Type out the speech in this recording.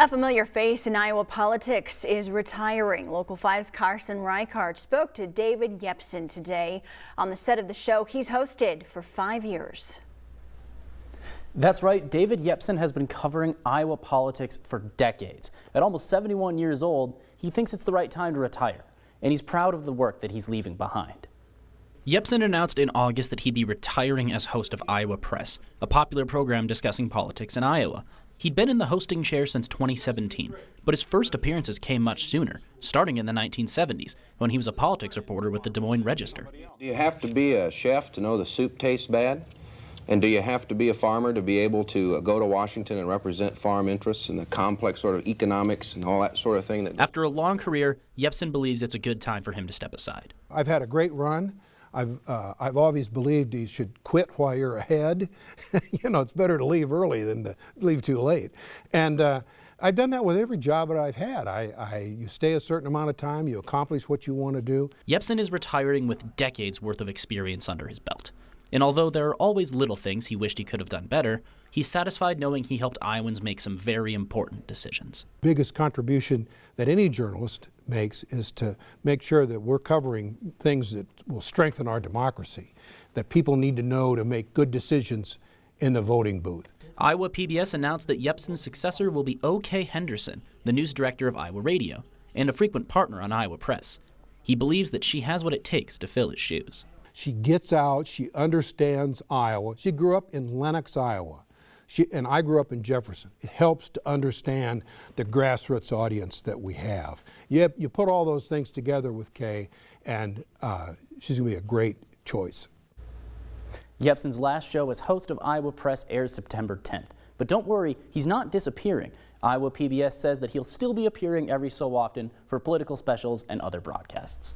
A familiar face in Iowa politics is retiring. Local 5's Carson Reichart spoke to David Yepsen today. On the set of the show he's hosted for 5 years. That's right, David Yepsen has been covering Iowa politics for decades. At almost 71 years old, he thinks it's the right time to retire, and he's proud of the work that he's leaving behind. Yepsen announced in August that he'd be retiring as host of Iowa Press, a popular program discussing politics in Iowa. He'd been in the hosting chair since 2017, but his first appearances came much sooner, starting in the 1970s, when he was a politics reporter with the Des Moines Register. Do you have to be a chef to know the soup tastes bad? And do you have to be a farmer to be able to go to Washington and represent farm interests and the complex sort of economics and all that sort of thing? After a long career, Yepsen believes it's a good time for him to step aside. I've had a great run. I've always believed you should quit while you're ahead. It's better to leave early than to leave too late. And I've done that with every job that I've had. You stay a certain amount of time, you accomplish what you want to do. Yepsen is retiring with decades worth of experience under his belt. And although there are always little things he wished he could have done better, he's satisfied knowing he helped Iowans make some very important decisions. Biggest contribution that any journalist makes is to make sure that we're covering things that will strengthen our democracy, that people need to know to make good decisions in the voting booth. Iowa PBS announced that Yepsen's successor will be O.K. Henderson, the news director of Iowa Radio, and a frequent partner on Iowa Press. He believes that she has what it takes to fill his shoes. She gets out, she understands Iowa. She grew up in Lenox, Iowa, and I grew up in Jefferson. It helps to understand the grassroots audience that we have. You put all those things together with Kay, and she's going to be a great choice. Yepsen's last show as host of Iowa Press airs September 10th. But don't worry, he's not disappearing. Iowa PBS says that he'll still be appearing every so often for political specials and other broadcasts.